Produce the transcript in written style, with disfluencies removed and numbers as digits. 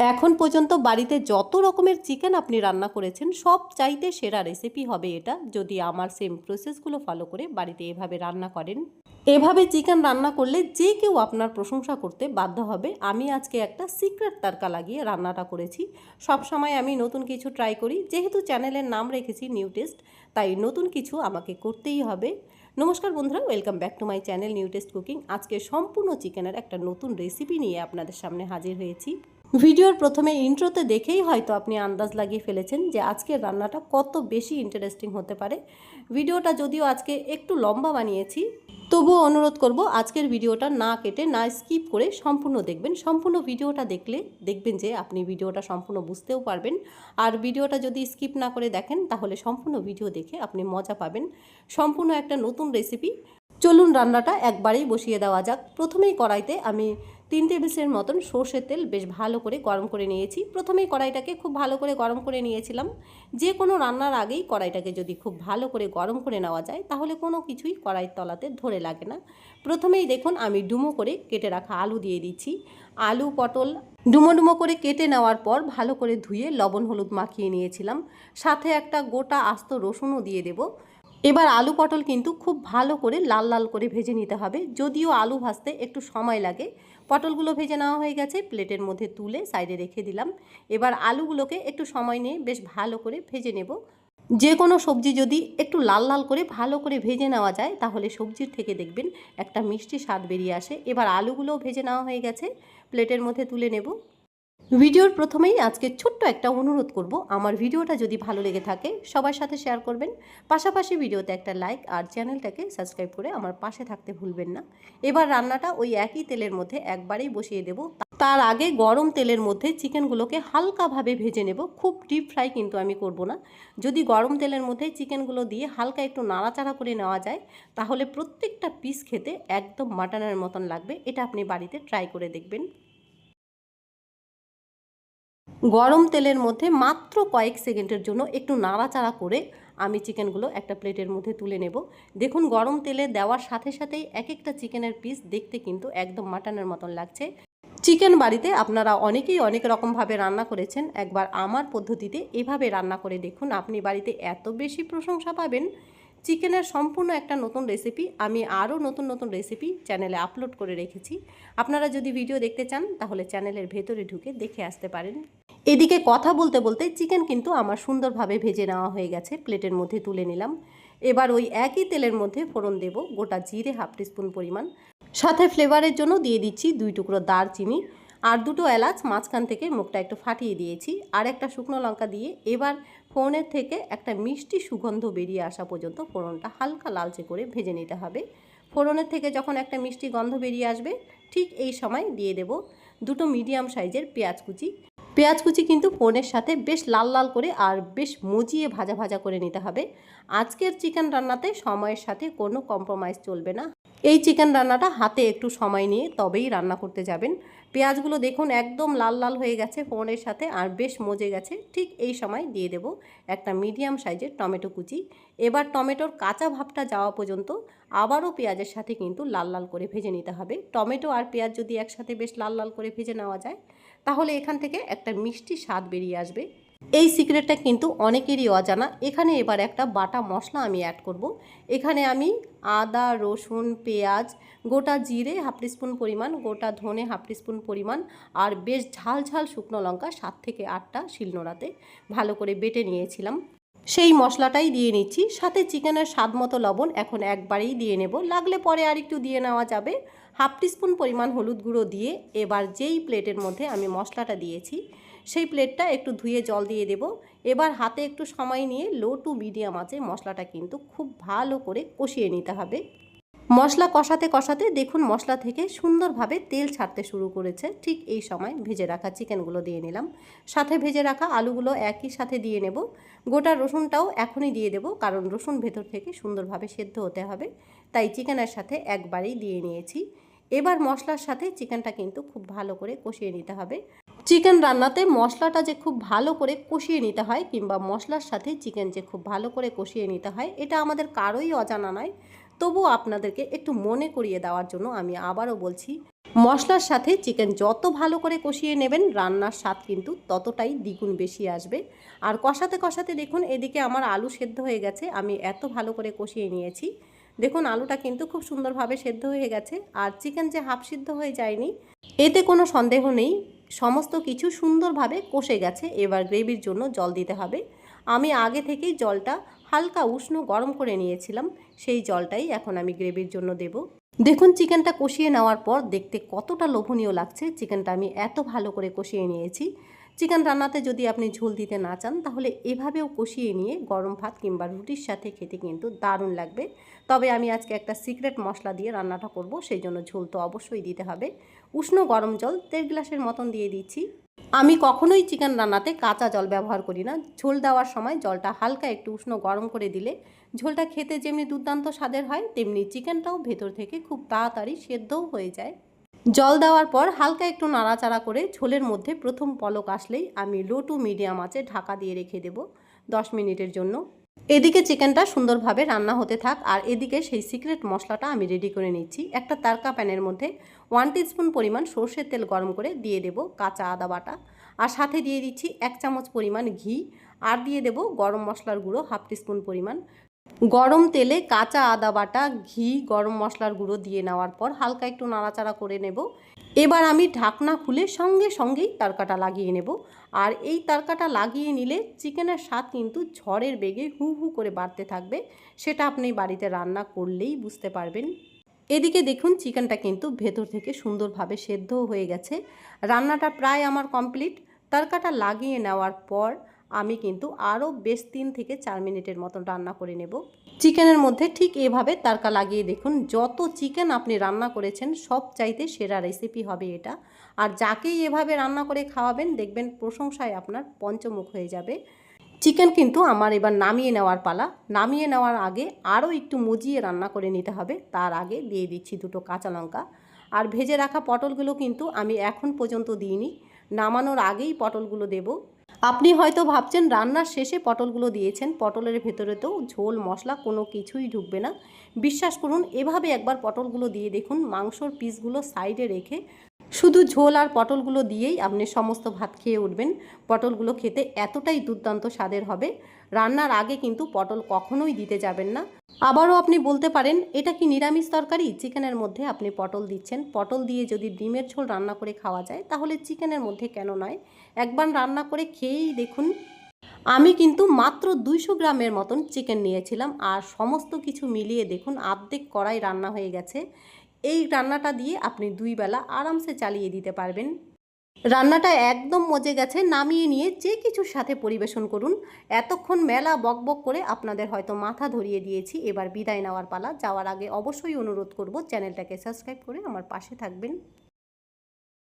এখন পর্যন্ত বাড়িতে যত রকমের চিকেন আপনি রান্না করেছেন সব চাইতে সেরা রেসিপি হবে এটা, যদি আমার সেম প্রসেসগুলো ফলো করে বাড়িতে এভাবে রান্না করেন। এভাবে চিকেন রান্না করলে যে কেউ আপনার প্রশংসা করতে বাধ্য হবে। আমি আজকে একটা সিক্রেট তারকা লাগিয়ে রান্নাটা করেছি। সব সময় আমি নতুন কিছু ট্রাই করি, যেহেতু চ্যানেলের নাম রেখেছি নিউ টেস্ট, তাই নতুন কিছু আমাকে করতেই হবে। নমস্কার বন্ধুরা, welcome back to my channel new test cooking. আজকে সম্পূর্ণ চিকেনের একটা নতুন রেসিপি নিয়ে আপনাদের সামনে হাজির হয়েছি। ভিডিওর প্রথমে ইন্ট্রোতে দেখেই হয়তো আপনি আন্দাজ লাগিয়ে ফেলেছেন যে আজকের রান্নাটা কত বেশি ইন্টারেস্টিং হতে পারে। ভিডিওটা যদিও আজকে একটু লম্বা বানিয়েছি, তবুও অনুরোধ করব আজকের ভিডিওটা না কেটে না স্কিপ করে সম্পূর্ণ দেখবেন। সম্পূর্ণ ভিডিওটা দেখলে দেখবেন যে আপনি ভিডিওটা সম্পূর্ণ বুঝতেও পারবেন। আর ভিডিওটা যদি স্কিপ না করে দেখেন তাহলে সম্পূর্ণ ভিডিও দেখে আপনি মজা পাবেন। সম্পূর্ণ একটা নতুন রেসিপি। চলুন রান্নাটা একবারেই বসিয়ে দেওয়া যাক। প্রথমেই কড়াইতে আমি 3 টেবিলস্পুনের মতন সর্ষের তেল বেশ ভালো করে গরম করে নিয়েছি। প্রথমেই কড়াইটাকে খুব ভালো করে গরম করে নিয়েছিলাম। যে কোনো রান্নার আগেই কড়াইটাকে যদি খুব ভালো করে গরম করে নেওয়া যায় তাহলে কোনো কিছুই কড়াইয়ের তলাতে ধরে লাগে না। প্রথমেই দেখুন আমি ডুমো করে কেটে রাখা আলু দিয়ে দিচ্ছি। আলু পটল ডুমো ডুমো করে কেটে নেওয়ার পর ভালো করে ধুয়ে লবণ হলুদ মাখিয়ে নিয়েছিলাম। সাথে একটা গোটা আস্ত রসুনও দিয়ে দেব। এবার আলু পটল কিন্তু খুব ভালো করে লাল লাল করে ভেজে নিতে হবে, যদিও আলু ভাজতে একটু সময় লাগে। পটলগুলো ভেজে নেওয়া হয়ে গেছে, প্লেটের মধ্যে তুলে সাইডে রেখে দিলাম। এবার আলুগুলোকে একটু সময় নিয়ে বেশ ভালো করে ভেজে নেব। যে কোনো সবজি যদি একটু লাল লাল করে ভালো করে ভেজে নেওয়া যায় তাহলে সবজির থেকে দেখবেন একটা মিষ্টি স্বাদ বেরিয়ে আসে। এবার আলুগুলোও ভেজে নেওয়া হয়ে গেছে, প্লেটের মধ্যে তুলে নেব। ভিডিওর প্রথমেই আজকে ছোট্ট একটা অনুরোধ করব, আমার ভিডিওটা যদি ভালো লেগে থাকে সবার সাথে শেয়ার করবেন। পাশাপাশি ভিডিওতে একটা লাইক আর চ্যানেলটাকে সাবস্ক্রাইব করে আমার পাশে থাকতে ভুলবেন না। এবার রান্নাটা ওই একই তেলের মধ্যে একবারেই বসিয়ে দেব। তার আগে গরম তেলের মধ্যে চিকেনগুলোকে হালকাভাবে ভেজে নেব, খুব ডিপ ফ্রাই কিন্তু আমি করব না। যদি গরম তেলের মধ্যে চিকেনগুলো দিয়ে হালকা একটু নাড়াচাড়া করে নেওয়া যায় তাহলে প্রত্যেকটা পিস খেতে একদম মাটনের মতন লাগবে। এটা আপনি বাড়িতে ট্রাই করে দেখবেন। গরম তেলের মধ্যে মাত্র কয়েক সেকেন্ডের জন্য একটু নাড়াচাড়া করে আমি চিকেনগুলো একটা প্লেটের মধ্যে তুলে নেব। দেখুন গরম তেলে দেওয়ার সাথে সাথেই এক একটা চিকেনের পিস দেখতে কিন্তু একদম মাটনের মতন লাগছে। চিকেন বাড়িতে আপনারা অনেকেই অনেক রকমভাবে রান্না করেছেন, একবার আমার পদ্ধতিতে এভাবে রান্না করে দেখুন, আপনি বাড়িতে এত বেশি প্রশংসা পাবেন। চিকেনের সম্পূর্ণ একটা নতুন রেসিপি আমি আরও নতুন নতুন রেসিপি চ্যানেলে আপলোড করে রেখেছি। আপনারা যদি ভিডিও দেখতে চান তাহলে চ্যানেলের ভেতরে ঢুকে দেখে আসতে পারেন। এদিকে কথা বলতে বলতে চিকেন কিন্তু আমার সুন্দরভাবে ভেজে নেওয়া হয়ে গেছে, প্লেটের মধ্যে তুলে নিলাম। এবার ওই একই তেলের মধ্যে ফোড়ন দেব গোটা জিরে হাফ টিস্পুন পরিমাণ। সাথে ফ্লেভারের জন্য দিয়ে দিচ্ছি 2 টুকরো দারচিনি আর 2টো এলাচ মাঝখান থেকে মুখটা একটু ফাটিয়ে দিয়েছি, আর একটা শুকনো লঙ্কা দিয়ে এবার ফোড়নের থেকে একটা মিষ্টি সুগন্ধ বেরিয়ে আসা পর্যন্ত ফোড়নটা হালকা লালচে করে ভেজে নিতে হবে। ফোড়নের থেকে যখন একটা মিষ্টি গন্ধ বেরিয়ে আসবে ঠিক এই সময় দিয়ে দেব 2টো মিডিয়াম সাইজের পেঁয়াজ কুচি। পেঁয়াজ কুচি কিন্তু ফোড়নের সাথে বেশ লাল লাল করে আর বেশ মজিয়ে ভাজা ভাজা করে নিতে হবে। আজকের চিকেন রান্নাতে সময়ের সাথে কোনো কম্প্রোমাইজ চলবে না। এই চিকেন রান্নাটা হাতে একটু সময় নিয়ে তবেই রান্না করতে যাবেন। পেঁয়াজগুলো দেখুন একদম লাল লাল হয়ে গেছে ফোড়নের সাথে আর বেশ মজে গেছে। ঠিক এই সময় দিয়ে দেব একটা মিডিয়াম সাইজের টমেটো কুচি। এবার টমেটোর কাঁচা ভাবটা যাওয়া পর্যন্ত আবারও পেঁয়াজের সাথে কিন্তু লাল লাল করে ভেজে নিতে হবে। টমেটো আর পেঁয়াজ যদি একসাথে বেশ লাল লাল করে ভেজে নেওয়া যায় তাহলে এখান থেকে একটা মিষ্টি স্বাদ বেরিয়ে আসবে। এই সিক্রেটটা কিন্তু অনেকেরই অজানা। এখানে এবার একটা বাটা মশলা আমি অ্যাড করব। এখানে আমি আদা রসুন পেঁয়াজ গোটা জিরে হাফ টিস্পুন পরিমাণ, গোটা ধনে হাফ টিস্পুন পরিমাণ আর বেশ ঝাল ঝাল শুকনো লঙ্কা 7 থেকে 8টা শিলনোড়াতে ভালো করে বেটে নিয়েছিলাম, সেই মশলাটাই দিয়ে নিচ্ছি। সাথে চিকেনের স্বাদ মতো লবণ এখন একবারেই দিয়ে নেব, লাগলে পরে আর একটু দিয়ে নেওয়া যাবে। হাফ টিস্পুন পরিমাণ হলুদ গুঁড়ো দিয়ে এবার যেই প্লেটের মধ্যে আমি মশলাটা দিয়েছি সেই প্লেটটা একটু ধুয়ে জল দিয়ে দেব। এবার হাতে একটু সময় নিয়ে লো টু মিডিয়াম আঁচে মশলাটা কিন্তু খুব ভালো করে কষিয়ে নিতে হবে। মশলা কষাতে কষাতে দেখুন মশলা থেকে সুন্দরভাবে তেল ছাড়তে শুরু করেছে। ঠিক এই সময় ভেজে রাখা চিকেনগুলো দিয়ে নিলাম, সাথে ভেজে রাখা আলুগুলো একই সাথে দিয়ে নেব। গোটা রসুনটাও এখনই দিয়ে দেব, কারণ রসুন ভেতর থেকে সুন্দরভাবে সেদ্ধ হতে হবে, তাই চিকেনের সাথে একবারেই দিয়ে নিয়েছি। এবার মশলার সাথে চিকেনটা কিন্তু খুব ভালো করে কষিয়ে নিতে হবে। চিকেন রান্নাতে মশলাটা যে খুব ভালো করে কষিয়ে নিতে হয় কিংবা মশলার সাথে চিকেন যে খুব ভালো করে কষিয়ে নিতে হয় এটা আমাদের কারোই অজানা নয়। তবুও আপনাদেরকে একটু মনে করিয়ে দেওয়ার জন্য আমি আবারও বলছি, মশলার সাথে চিকেন যত ভালো করে কষিয়ে নেবেন রান্নার স্বাদ কিন্তু ততটাই দ্বিগুণ বেশি আসবে। আর কষাতে কষাতে দেখুন এদিকে আমার আলু সেদ্ধ হয়ে গেছে, আমি এত ভালো করে কষিয়ে নিয়েছি। দেখুন আলুটা কিন্তু খুব সুন্দরভাবে সেদ্ধ হয়ে গেছে, আর চিকেন যে হাফ সিদ্ধ হয়ে যায়নি এতে কোনো সন্দেহ নেই, সমস্ত কিছু সুন্দরভাবে কষে গেছে। এবার গ্রেভির জন্য জল দিতে হবে। আমি আগে থেকেই জলটা হালকা উষ্ণ গরম করে নিয়েছিলাম, সেই জলটাই এখন আমি গ্রেভির জন্য দেব। দেখুন চিকেনটা কষিয়ে নেওয়ার পর দেখতে কতটা লোভনীয় লাগছে। চিকেনটা আমি এত ভালো করে কষিয়ে নিয়েছি। চিকেন রান্নাতে যদি আপনি ঝোল দিতে না চান তাহলে এভাবেও কষিয়ে নিয়ে গরম ভাত কিংবা রুটির সাথে খেতে কিন্তু দারুণ লাগবে। তবে আমি আজকে একটা সিক্রেট মশলা দিয়ে রান্নাটা করব, সেই জন্য ঝোল তো অবশ্যই দিতে হবে। উষ্ণ গরম জল 1.5 গ্লাসের মতন দিয়ে দিচ্ছি। আমি কখনোই চিকেন রান্নাতে কাঁচা জল ব্যবহার করি না। ঝোল দেওয়ার সময় জলটা হালকা একটু উষ্ণ গরম করে দিলে ঝোলটা খেতে যেমনি দুর্দান্ত স্বাদের হয়, তেমনি চিকেনটাও ভেতর থেকে খুব তাড়াতাড়ি সেদ্ধও হয়ে যায়। জল দেওয়ার পর হালকা একটু নাড়াচাড়া করে ঝোলের মধ্যে প্রথম পলক আসলেই আমি লো টু মিডিয়াম আঁচে ঢাকা দিয়ে রেখে দেব 10 মিনিটের জন্য। এদিকে চিকেনটা সুন্দরভাবে রান্না হতে থাক, আর এদিকে সেই সিক্রেট মশলাটা আমি রেডি করে নিচ্ছি। একটা তারকা প্যানের মধ্যে 1 টিস্পুন পরিমাণ সর্ষের তেল গরম করে দিয়ে দেব কাঁচা আদা বাটা, আর সাথে দিয়ে দিচ্ছি 1 চামচ পরিমাণ ঘি, আর দিয়ে দেব গরম মশলার গুঁড়ো 1/2 টিস্পুন পরিমাণ। গরম তেলে কাঁচা আদা বাটা, ঘি, গরম মশলার গুঁড়ো দিয়ে নেওয়ার পর হালকা একটু নাড়াচাড়া করে নেব। এবার আমি ঢাকনা খুলে সঙ্গেই তড়কাটা লাগিয়ে নেব। আর এই তড়কাটা লাগিয়ে নিলে চিকেনের স্বাদ কিন্তু ঝড়ের বেগে হু হু করে বাড়তে থাকবে, সেটা আপনি বাড়িতে রান্না করলেই বুঝতে পারবেন। এদিকে দেখুন চিকেনটা কিন্তু ভেতর থেকে সুন্দরভাবে সেদ্ধও হয়ে গেছে। রান্নাটা প্রায় আমার কমপ্লিট। তড়কাটা লাগিয়ে নেওয়ার পর আমি কিন্তু আরও বেশ 3 থেকে 4 মিনিটের মতন রান্না করে নেব। চিকেনের মধ্যে ঠিক এভাবে তড়কা লাগিয়ে দেখুন, যত চিকেন আপনি রান্না করেছেন সব চাইতে সেরা রেসিপি হবে এটা। আর যাকেই এভাবে রান্না করে খাওয়াবেন দেখবেন প্রশংসায় আপনার পঞ্চমুখ হয়ে যাবে। চিকেন কিন্তু আমার এবার নামিয়ে নেওয়ার পালা। নামিয়ে নেওয়ার আগে আরও একটু মজিয়ে রান্না করে নিতে হবে। তার আগে দিয়ে দিচ্ছি 2টো কাঁচা লঙ্কা। আর ভেজে রাখা পটলগুলো কিন্তু আমি এখন পর্যন্ত দিইনি, নামানোর আগেই পটলগুলো দেব। আপনি হয়তো ভাবছেন রান্নার শেষে পটলগুলো দিয়েছেন, পটলের ভেতরে তো ঝোল মশলা কোনো কিছুই ঢুকবে না। বিশ্বাস করুন এভাবে একবার পটলগুলো দিয়ে দেখুন, মাংসর পিসগুলো সাইডে রেখে শুধু ঝোল আর পটলগুলো দিয়েই আপনি সমস্ত ভাত খেয়ে উঠবেন। পটলগুলো খেতে এতটাই দুর্দান্ত স্বাদের হবে। রান্নার আগে কিন্তু পটল কখনোই দিতে যাবেন না। আবারও আপনি বলতে পারেন এটা কি নিরামিষ তরকারি, চিকেনের মধ্যে আপনি পটল দিচ্ছেন। পটল দিয়ে যদি ডিমের ঝোল রান্না করে খাওয়া যায় তাহলে চিকেনের মধ্যে কেন নয়? একবার রান্না করে খেয়েই দেখুন। আমি কিন্তু মাত্র 200 গ্রামের মতন চিকেন নিয়েছিলাম, আর সমস্ত কিছু মিলিয়ে দেখুন অর্ধেক কড়াই রান্না হয়ে গেছে। এই রান্নাটা দিয়ে আপনি 2 বেলা আরামসে চালিয়ে দিতে পারবেন। রান্নাটা একদম মজে গেছে। নামিয়ে নিয়ে যে কিছুর সাথে পরিবেশন করুন। এতক্ষণ মেলা বকবক করে আপনাদের হয়তো মাথা ধরিয়ে দিয়েছি, এবার বিদায় নেওয়ার পালা। যাওয়ার আগে অবশ্যই অনুরোধ করব চ্যানেলটাকে সাবস্ক্রাইব করে আমার পাশে থাকবেন।